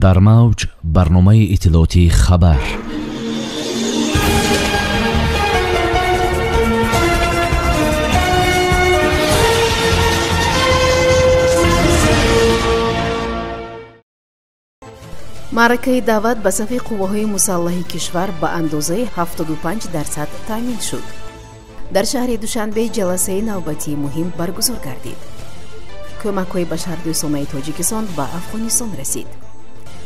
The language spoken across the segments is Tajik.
дар мавҷ барномаи иттилоотии хабар. маъракаи даъват ба сафи қувваҳои мусаллаҳи кишвар ба андозаи 75% таъмин шуд. дар шаҳри душанбе ҷаласаи навбатии муҳим баргузор гардид. кӯмакҳои башардӯстонаи тоҷикистон ба афғонистон расид.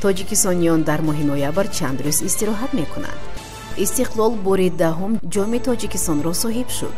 тоҷикистониён дар моҳи ноябр чанд рӯз истироҳат мекунанд. истиқлол бори даҳум ҷоми тоҷикистонро соҳиб шуд.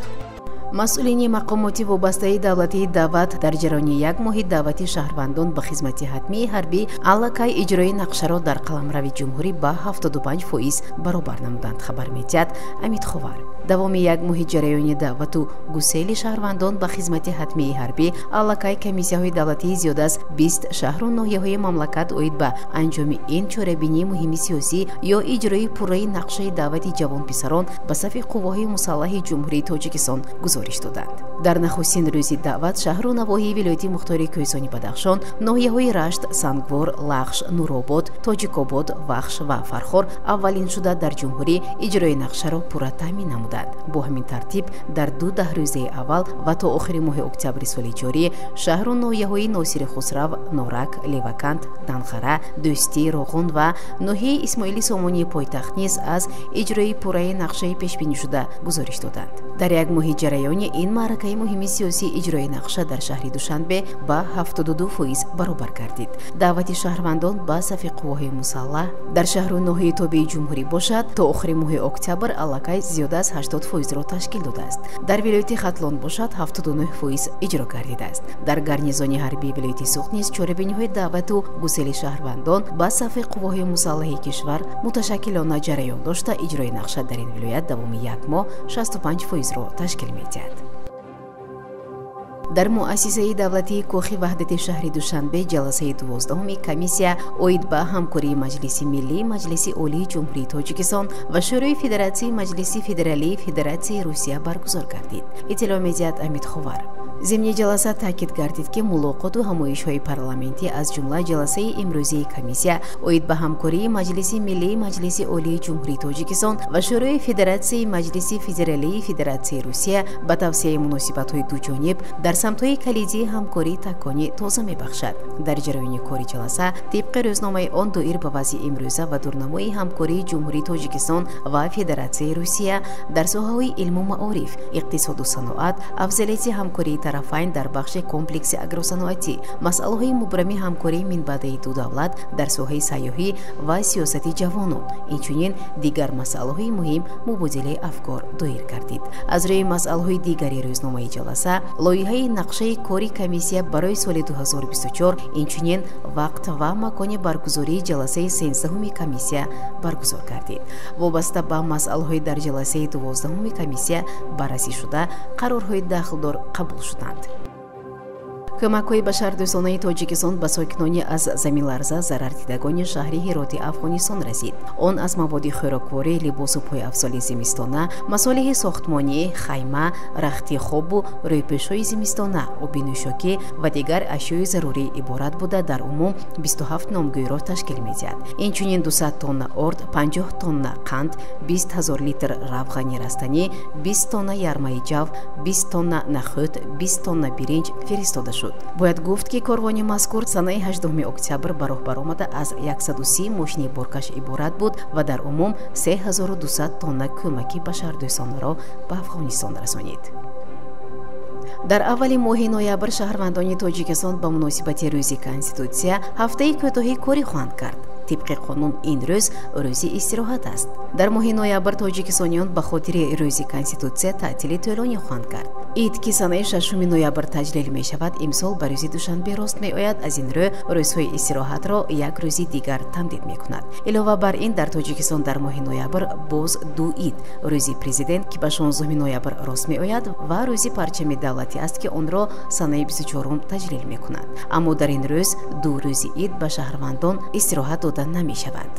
масъулини мақомоти вобастаи давлатии даъват дар ҷараёни як моҳи даъвати шаҳрвандон ба хизмати ҳатмии ҳарбӣ аллакай иҷрои нақшаро дар қаламрави ҷумҳурӣ ба 75% баробар намуданд, хабар медиҳад Амид Ховар. давоми як моҳи ҷараёни даъвату гусели шаҳрвандон ба хизмати ҳатмии ҳарбӣ аллакай комиссияҳои давлатии зиёда аз 20 шаҳру ноҳияҳои мамлакат оид ба анҷоми ин чорабинии муҳими сиёсӣ ё иҷрои пурраи нақшаи даъвати ҷавонписарон ба сафи қувваҳои мусаллаҳи ҷумҳурии Тоҷикистон гузориш доданд. дар нахустин рӯзи даъват шаҳру навоҳии вилояти мухтори Кӯҳистони Бадахшон, ноҳияҳои Рашт, Сангвор, Лахш, Нуробод, Тоҷикобод, Вахш ва Фархор аввалин шуда дар ҷумҳурӣ иҷрои нақшаро пурра таъмин намуданд. бо ҳамин тартиб дар 2 даҳрӯзаи аввал ва то охири моҳи октябри соли ҷорӣ шаҳру ноҳияҳои Носири Хусрав, Норак, Левакант, Данғара, Дӯстӣ, Роғун ва ноҳияи Исмоили Сомонии пойтахт низ аз иҷрои пурраи нақшаи пешбинишуда гузориш доданд. дар як моҳи ҷараёни ин маъракаи муҳими сиёсӣ иҷрои нақша дар шаҳри Душанбе ба 72% баробар гардид. даъвати шаҳрвандон ба сафи қувваҳои мусаллаҳ дар шаҳру ноҳияи тобии ҷумҳурӣ бошад то охири моҳи октябр аллакай зиёда аз 80%-ро ташкил додааст. дар вилояти Хатлон бошад 79% иҷро гардидааст. дар гарнизони ҳарбии вилояти Суғд низ чорабиниҳои даъвату гусели шаҳрвандон ба сафи қувваҳои мусаллаҳи кишвар муташаккилона ҷараён дошта иҷрои нақша дар ин вилоят давоми як моҳ 65%-ро ташкил медиҳад. дар муассисаи давлатии Кохи ваҳдати шаҳри Душанбе ҷаласаи 12-уми комиссия оид ба ҳамкории Маҷлиси Миллӣ, Маҷлиси Олии Ҷумҳурии Тоҷикистон ва Шӯрои Федератсияи Маҷлиси Федералии Федератсияи Русия баргузор гардид. иттилоъ медиҳад Амид Ховар. зимни ҷаласа таъкид гардид ки мулоқоту ҳамоишҳои парламентӣ аз ҷумла ҷаласаи имрӯзии комиссия оид ба ҳамкории Маҷлиси Миллӣ, Маҷлиси Олии Ҷумҳурии Тоҷикистон ва Шӯрои Федератсияи Маҷлиси Федералии Федератсияи Русия ба тавсеяи муносибатҳои дуҷониб дар самтҳои калидии ҳамкорӣ таконӣ тоза мебахшад. дар ҷараёни кори ҷаласа тибқи рӯзномаи он доир ба вазъи имрӯза ва дурнамои ҳамкории Ҷумҳурии Тоҷикистон ва Федератсияи Русия дар соҳаҳои илму маориф, иқтисоду саноат, афзалияти ҳамкории тарафайн дар бахши комплекси агросаноатӣ, масъалаҳои мубрами ҳамкории минбаъдаи ду давлат дар соҳаи сайёҳӣ ва сиёсати ҷавонон, инчунин дигар масъалаҳои муҳим мубодилаи афкор доир гардид. аз рӯи масъалаҳои дигари рӯзномаи ҷаласа лоиҳаи нақшаи кори комиссия барои соли 2024 инчунин вақт ва макони баргузории ҷаласаи 13-уми комиссия баргузор гардид. вобаста ба масъалаҳои дар ҷаласаи 12-уми комиссия баррасӣ шуда қарорҳои дахлдор қабул шуданд. кӯмакҳои башардӯстонаи Тоҷикистон ба сокинони аз заминларза зарардидагони шаҳри Ҳироти Афғонистон расид. он аз маводи хӯрокворӣ, либосу пойафзоли зимистона, масолиҳи сохтмонӣ, хайма, рахти хобу рӯйпӯшҳои зимистона, оби нӯшокӣ ва дигар ашёи зарурӣ иборат буда дар умум 27 номгӯйро ташкил медиҳад. инчунин 200 тонна орд, 50 тонна қанд, 20 000 литр равғани растанӣ, 20 тонна ярмаи ҷав, 20 тонна нахӯд, 20 тонна биринҷ фиристода шуд. бояд гуфт ки корвони мазкур санаи 18 октябр ба роҳ баромада аз 130 мошини боркаш иборат буд ва дар умум 3200 тонна кӯмаки башардӯстонаро ба Афғонистон расонид. дар аввали моҳи ноябр шаҳрвандони Тоҷикистон ба муносибати рӯзи Конститутсия ҳафтаи кӯтоҳӣ корӣ хоҳанд кард. тибқи қонун ин рӯз рӯзи истироҳат аст. дар моҳи ноябр тоҷикистониён ба хотири рӯзи Конститутсия таътили тӯлонӣ хоҳанд кард. ид ки санаи 6 ноябр таҷлил мешавад имсол ба рӯзи Душанбе рост меояд. аз ин рӯ рӯзҳои истироҳатро як рӯзи дигар тамдид мекунад. илова бар ин дар Тоҷикистон дар моҳи ноябр боз ду ид рӯзи президент ки ба 16 ноябр рост меояд ва рӯзи парчами давлатӣ аст ки онро санаи 24 таҷлил мекунад. аммо дар ин рӯз ду рӯзи ид ба шаҳрвандон истироҳат дода намешавад.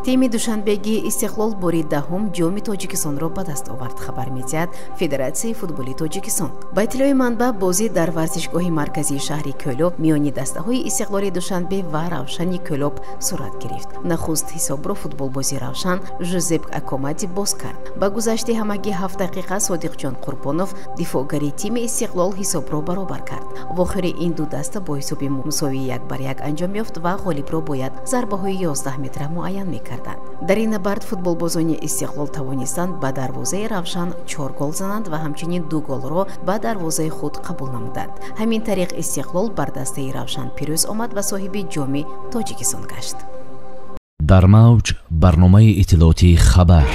тими душанбеги Истиқлол бори даҳум ҷоми Тоҷикистонро ба даст овард. Хабар медиҳад Федератсияи футболи Тоҷикистон. Ба иттилои манбаъ, бозӣ дар варзишгоҳи марказии шаҳри Кӯлоб миёни дастаҳои Истиқлоли Душанбе ва Равшани Кӯлоб сурат гирифт. Нахуст ҳисобро футболбози Равшан Жозеп Акомади боз кард. Ба гузашти ҳамагӣ 7 дақиқа Содиқҷон Қурбонов дифоъгари тими Истиқлол ҳисобро баробар кард. В охири ин ду даста бо ҳисоби мусови 1-1 анҷом ёфт ва ғолибро бояд зарбаҳои 11 метра муайян мекарданд. Дар ин набард футболбозони Истиқлол тавонистанд ба дарвозаи Равшан 4 гол зананд ва ҳамчунин 2 голро ба дарвозаи худ қабул намуданд. Ҳамин тариқ Истиқлол бар дастаи Равшан пирӯз омад ва соҳиби ҷоми Тоҷикистон гашт. дар мавҷ барномаи иттилоотии хабар.